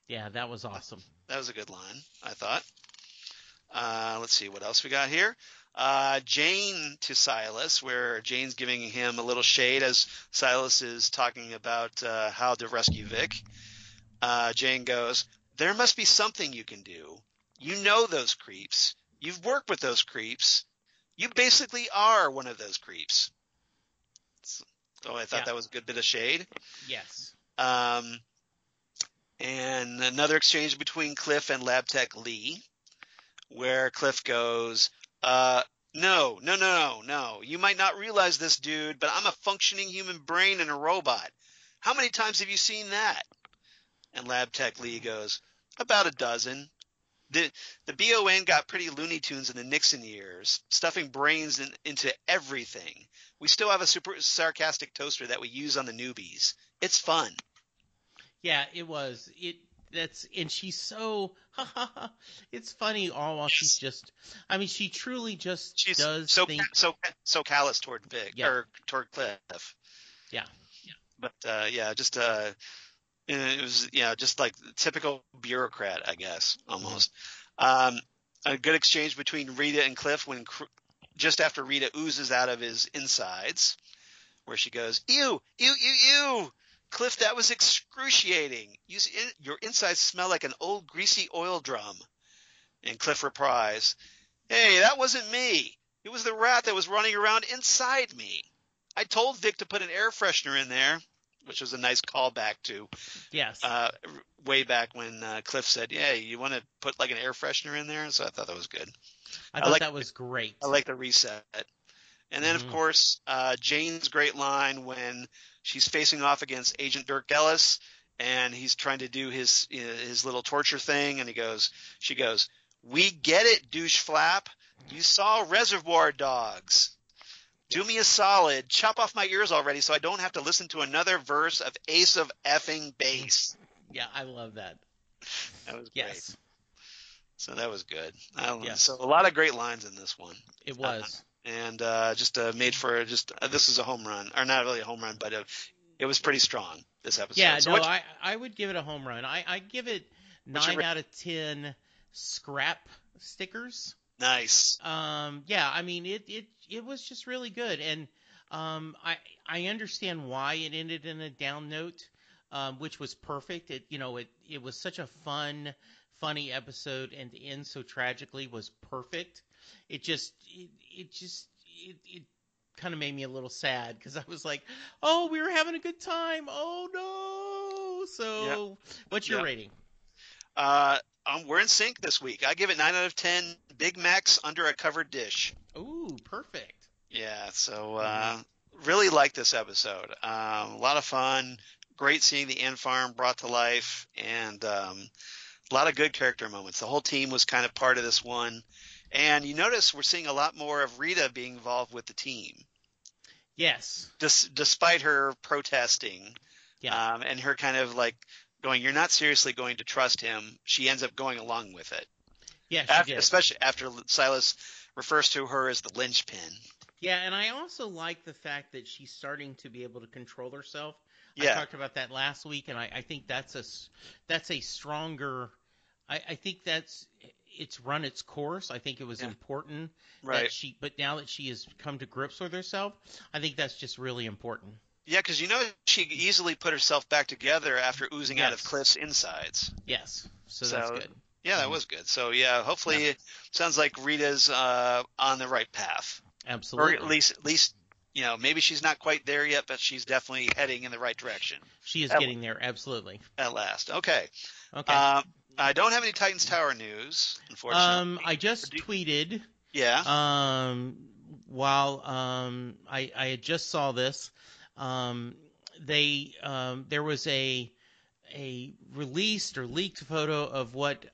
Yeah, that was awesome. That was a good line, I thought. Let's see what else we got here. Jane to Silas, where Jane's giving him a little shade as Silas is talking about how to rescue Vic. Jane goes, "There must be something you can do. You know those creeps. You've worked with those creeps. You basically are one of those creeps." So I thought that was a good bit of shade. Yes. And another exchange between Cliff and Lab Tech Lee, where Cliff goes, No. You might not realize this, dude, but I'm a functioning human brain in a robot. How many times have you seen that? And Lab Tech Lee goes, "About a dozen. The BON got pretty Looney Tunes in the Nixon years, stuffing brains into everything. We still have a super sarcastic toaster that we use on the newbies. It's fun." Yeah, it was. And she's so, it's funny all while she's just, she truly just does think. So callous toward Vic, or toward Cliff. Yeah. But, it was, just like typical bureaucrat, I guess, almost. Mm-hmm. A good exchange between Rita and Cliff just after Rita oozes out of his insides, where she goes, "Ew, ew, ew, ew. Cliff, that was excruciating. Your insides smell like an old greasy oil drum." And Cliff replies, "Hey, that wasn't me. It was the rat that was running around inside me. I told Vic to put an air freshener in there," which was a nice callback to way back when Cliff said, "Yeah, you want to put like an air freshener in there?" So I thought that was good. I thought that was great. I like the reset. And then, of course, Jane's great line when she's facing off against Agent Dirk Ellis, and he's trying to do his little torture thing, and she goes, "We get it, douche flap. You saw Reservoir Dogs. Do me a solid, chop off my ears already so I don't have to listen to another verse of Ace of effing Base." Yeah, I love that. That was great. Yes. So that was good. Yes, So a lot of great lines in this one. it Uh, was. and just made for this is a home run, or not really a home run, but it was pretty strong this episode. Yeah, So no, what? I would give it a home run. I give it What's your 9 out of 10 scrap stickers. nice? Yeah, I mean it was just really good, and I understand why it ended in a down note, which was perfect. It was such a funny episode, and to end so tragically was perfect. It kind of made me a little sad because I was like, oh, we were having a good time. Oh no! Yep. So, what's your Yep. rating? We're in sync this week. I give it 9 out of 10 Big Macs under a covered dish. Ooh, perfect. Yeah, so Mhm. really like this episode. A lot of fun. Great seeing the ant farm brought to life, and a lot of good character moments. The whole team was kind of part of this one. And you notice we're seeing a lot more of Rita being involved with the team, Yes. despite her protesting Yeah. and her kind of like going, "You're not seriously going to trust him." She ends up going along with it, Yeah, she did. especially after Silas refers to her as the linchpin. Yeah, and I also like the fact that she's starting to be able to control herself. I Yeah, talked about that last week, and I think that's a stronger. I think it's run its course. I think it was yeah, important right. but now that she has come to grips with herself, I think that's just really important. Yeah, because she easily put herself back together after oozing out of Yes, Cliff's insides. yes. So that's So good. yeah, that Hmm. was good. So yeah, Yeah, hopefully it sounds like Rita's on the right path, or at absolutely. least maybe she's not quite there yet, but she's definitely heading in the right direction She is at, getting there. Absolutely. at last. Okay, Okay. uh, I don't have any Titans Tower news, unfortunately. I just tweeted Yeah, Um, while I had just saw this, there was a released or leaked photo of what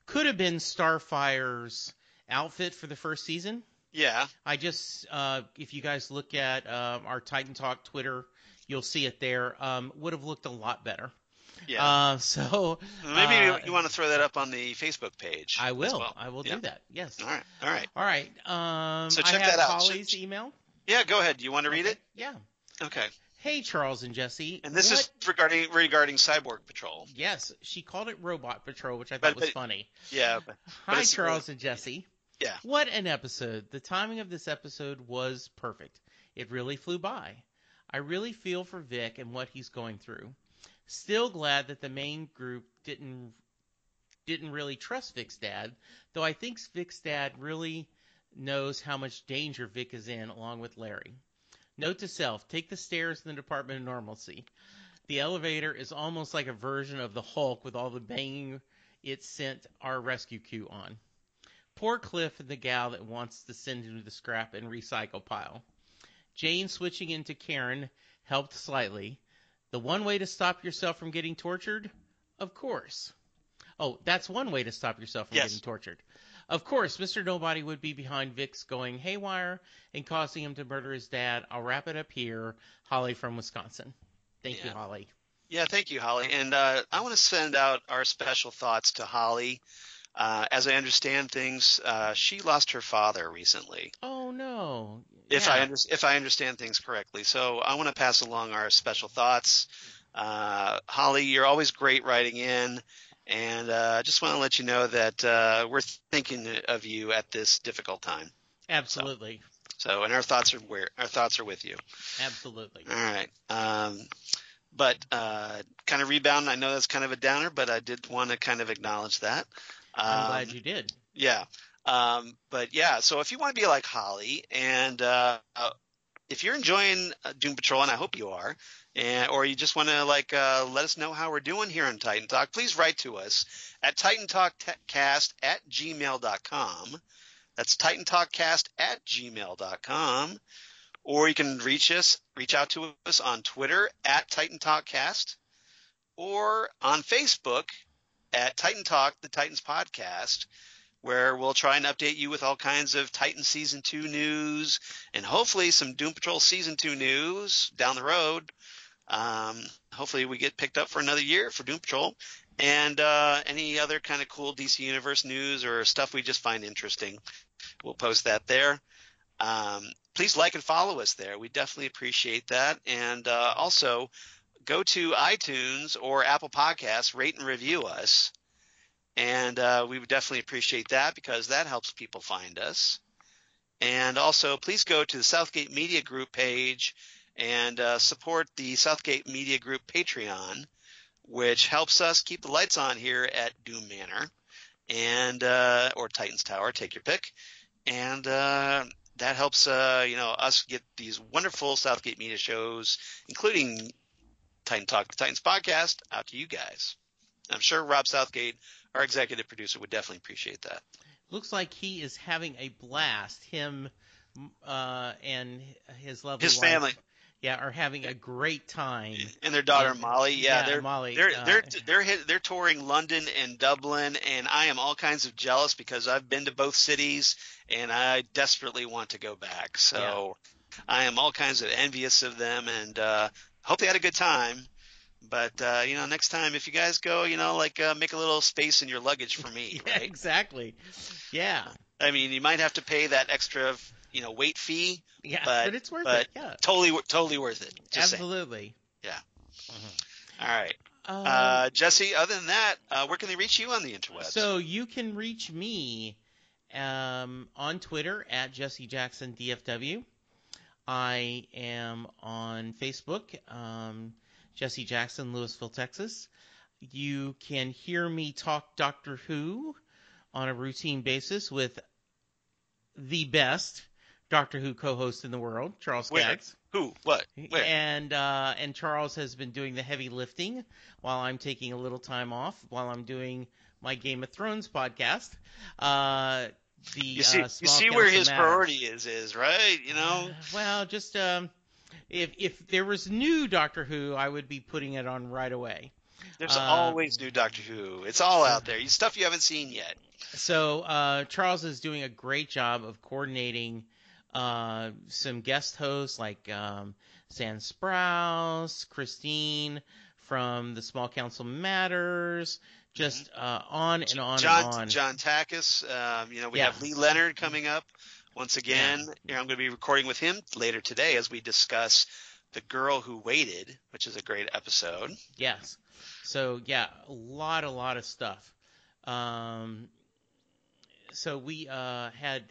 could have been Starfire's outfit for the first season. yeah. I just if you guys look at our Titan Talk Twitter, you'll see it there. Would have looked a lot better. Yeah. So Maybe you want to throw that up on the Facebook page I as will. well. I will Yeah. do that. Yes. All right. All right. All right. So I check have that out. Holly's email. Yeah, go ahead. Do you want to read Okay. it? Yeah. Okay. Hey, Charles and Jesse. And this What? is regarding Cyborg Patrol. Yes, she called it Robot Patrol, which I thought was But funny. yeah, but Hi, it's Charles and Jesse. yeah. What an episode. The timing of this episode was perfect. It really flew by. I really feel for Vic and what he's going through. Still glad that the main group didn't really trust Vic's dad, though I think Vic's dad really knows how much danger Vic is in along with Larry. Note to self, take the stairs in the Department of Normalcy. The elevator is almost like a version of the Hulk with all the banging it sent our rescue queue on. Poor Cliff and the gal that wants to send him to the scrap and recycle pile. Jane switching into Karen helped slightly. The one way to stop yourself from getting tortured? Of course. Oh, that's one way to stop yourself from getting Yes. tortured. Of course, Mr. Nobody would be behind Vic's going haywire and causing him to murder his dad. I'll wrap it up here. Holly from Wisconsin. Thank you, Yeah. Holly. Yeah. Thank you, Holly. And I want to send out our special thoughts to Holly. As I understand things, she lost her father recently. Oh, no. If Yeah. if I understand things correctly, so I want to pass along our special thoughts. Holly, you're always great writing in, and I just want to let you know that we're thinking of you at this difficult time. Absolutely. And our thoughts are with you. Absolutely. All right. But kind of rebound. I know that's kind of a downer, but I did want to kind of acknowledge that. I'm glad you did. Yeah. But yeah, so if you want to be like Holly, and if you're enjoying Doom Patrol, and I hope you are, or you just want to let us know how we're doing here on Titan Talk, please write to us at titantalkcast@gmail.com. That's titantalkcast@gmail.com. Or you can reach out to us on Twitter at Titan Talkcast, or on Facebook at Titan Talk, the Titans podcast, where we'll try and update you with all kinds of Titan Season 2 news and hopefully some Doom Patrol Season 2 news down the road. Hopefully we get picked up for another year for Doom Patrol. And any other kind of cool DC Universe news or stuff we just find interesting, we'll post that there. Please like and follow us there. We definitely appreciate that. And also go to iTunes or Apple Podcasts, rate and review us. And we would definitely appreciate that because that helps people find us. And also, please go to the Southgate Media Group page and support the Southgate Media Group Patreon, which helps us keep the lights on here at Doom Manor and or Titans Tower, take your pick. And that helps us get these wonderful Southgate Media shows, including Titan Talk, the Titans podcast, out to you guys. I'm sure Rob Southgate, our executive producer, would definitely appreciate that. Looks like he is having a blast. Him and his lovely His wife, family. Yeah, are having a great time. And their daughter Molly, Molly. They're touring London and Dublin, and I am all kinds of jealous because I've been to both cities, and I desperately want to go back. So I am all kinds of envious of them, and hope they had a good time. But next time if you guys go, make a little space in your luggage for me, Yeah, right? Exactly. Yeah. I mean, you might have to pay that extra, weight fee. Yeah, but it's worth it. Yeah. Totally worth it. Just Absolutely. saying. Yeah. Mm-hmm. All right. Jesse, other than that, where can they reach you on the interwebs? So you can reach me on Twitter at Jesse Jackson DFW. I am on Facebook, Jesse Jackson, Louisville, Texas. You can hear me talk Doctor Who on a routine basis with the best Doctor Who co-host in the world, Charles Skaggs. Who? What? Where? And Charles has been doing the heavy lifting while I'm taking a little time off while I'm doing my Game of Thrones podcast. You see where his priority is, right? Well, just if there was new Doctor Who, I would be putting it on right away. There's always new Doctor Who. It's all out there. Stuff you haven't seen yet. So Charles is doing a great job of coordinating some guest hosts like Sam Sprouse, Christine from the Small Council Matters, just on and on and on. John Takis. We have Lee Leonard coming up once again. I'm going to be recording with him later today as we discuss The Girl Who Waited, which is a great episode. Yes. So, a lot of stuff. So we had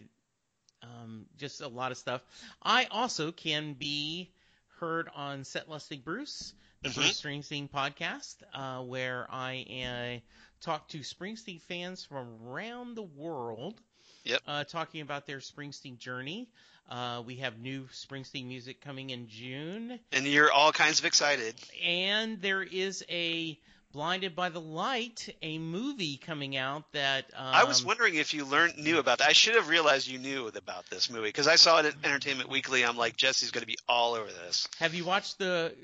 just a lot of stuff. I also can be heard on Set Lusting Bruce, the Bruce Springsteen podcast, where I talk to Springsteen fans from around the world, talking about their Springsteen journey. We have new Springsteen music coming in June. And you're all kinds of excited. And there is a Blinded by the Light, a movie coming out that I was wondering if you knew about that. I should have realized you knew about this movie because I saw it at Entertainment Weekly. I'm like, Jesse's going to be all over this. Have you watched the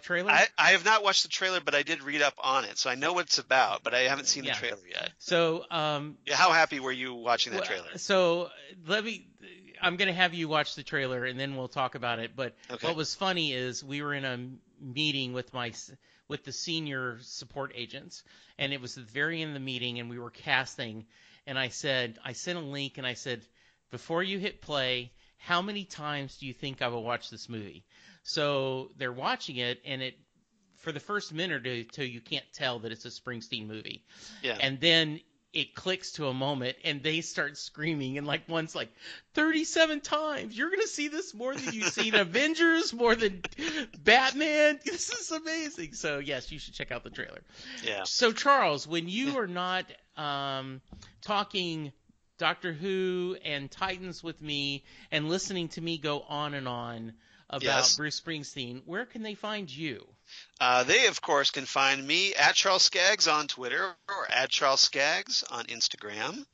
trailer? I have not watched the trailer, but I did read up on it, so I know what it's about. But I haven't seen the trailer yet. So, how happy were you watching that trailer? So I'm going to have you watch the trailer and then we'll talk about it. But what was funny is we were in a meeting with the senior support agents, and it was at the very end of the meeting, and we were casting, and I sent a link, and I said, before you hit play, how many times do you think I will watch this movie? So they're watching it, and for the first minute or two, you can't tell that it's a Springsteen movie. Yeah. And then it clicks to a moment, and they start screaming, and one's like, 37 times. You're going to see this more than you've seen Avengers, more than Batman. This is amazing. So, yes, you should check out the trailer. Yeah. So, Charles, when you are not talking Doctor Who and Titans with me and listening to me go on and on about Bruce Springsteen, where can they find you? They, of course, can find me at Charles Skaggs on Twitter or at Charles Skaggs on Instagram.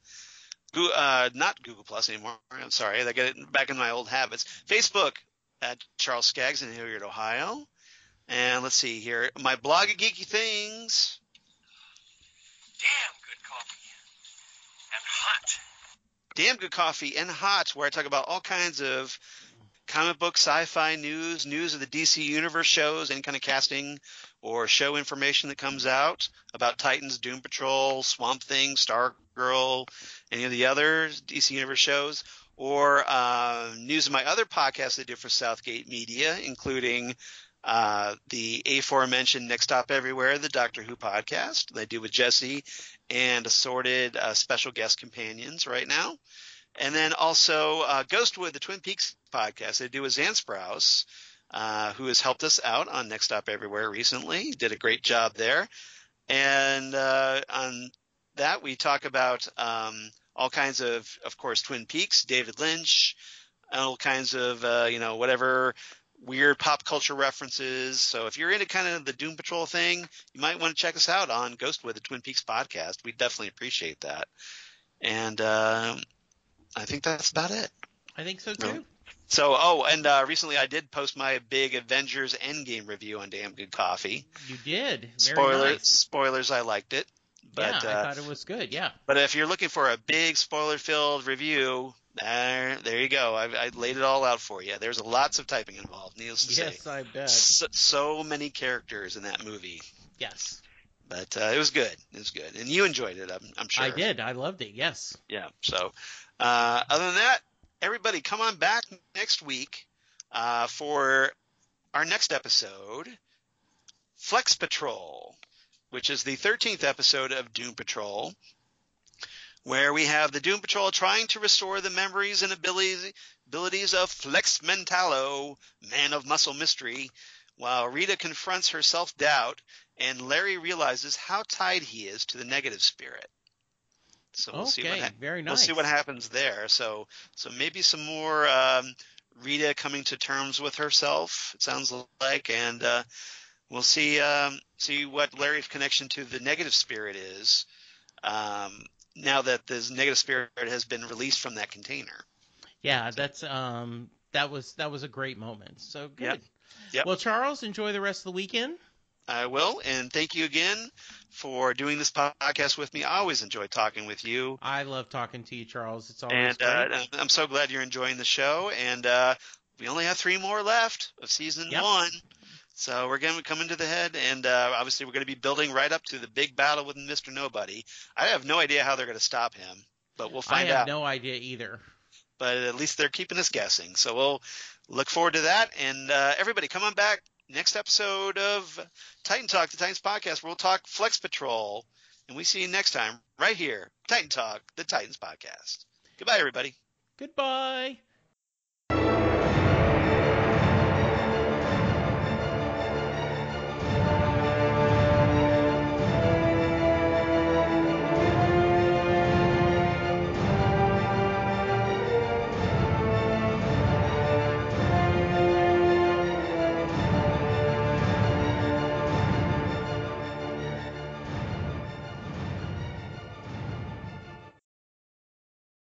Not Google Plus anymore. I'm sorry. I get it back in my old habits. Facebook at Charles Skaggs in Hilliard, Ohio. And let's see here. My blog of geeky things. Damn good coffee. And hot. Damn good coffee and hot, where I talk about all kinds of comic book, sci-fi news of the DC Universe shows, any kind of casting or show information that comes out about Titans, Doom Patrol, Swamp Thing, Stargirl, any of the other DC Universe shows, or news of my other podcasts I do for Southgate Media, including the aforementioned Next Stop Everywhere, the Doctor Who podcast that I do with Jesse and assorted special guest companions right now. And then also Ghostwood, the Twin Peaks podcast I do with Zan Sprouse, who has helped us out on Next Stop Everywhere recently. Did a great job there. And on that, we talk about all kinds of course, Twin Peaks, David Lynch, all kinds of, whatever weird pop culture references. So if you're into kind of the Doom Patrol thing, you might want to check us out on Ghostwood, the Twin Peaks podcast. We definitely appreciate that. And I think that's about it. I think so too. So, recently I did post my big Avengers Endgame review on Damn Good Coffee. You did. Spoilers, I liked it. But, yeah, I thought it was good, yeah. But if you're looking for a big spoiler-filled review, there you go. I laid it all out for you. There's lots of typing involved, needless to say. Yes, I bet. So many characters in that movie. Yes. But it was good. It was good. And you enjoyed it, I'm sure. I did. I loved it, yes. Yeah, so other than that, everybody come on back next week for our next episode, Flex Patrol, which is the 13th episode of Doom Patrol, where we have the Doom Patrol trying to restore the memories and abilities of Flex Mentallo, man of muscle mystery, while Rita confronts her self-doubt and Larry realizes how tied he is to the negative spirit. So we'll see very nice. We'll see what happens there. So maybe some more Rita coming to terms with herself, it sounds like, and we'll see what Larry's connection to the negative spirit is now that this negative spirit has been released from that container. Yeah, that's that was a great moment. So good. Yep. Well, Charles, enjoy the rest of the weekend. I will, and thank you again for doing this podcast with me. I always enjoy talking with you. I love talking to you, Charles. It's always great. And I'm so glad you're enjoying the show. And we only have 3 more left of season 1. So we're going to come into the head, and obviously we're going to be building right up to the big battle with Mr. Nobody. I have no idea how they're going to stop him, but we'll find out. I have no idea either. But at least they're keeping us guessing. So we'll look forward to that. And everybody, come on back. Next episode of Titan Talk, the Titans podcast, where we'll talk Flex Patrol. And we see you next time right here, Titan Talk, the Titans podcast. Goodbye, everybody. Goodbye.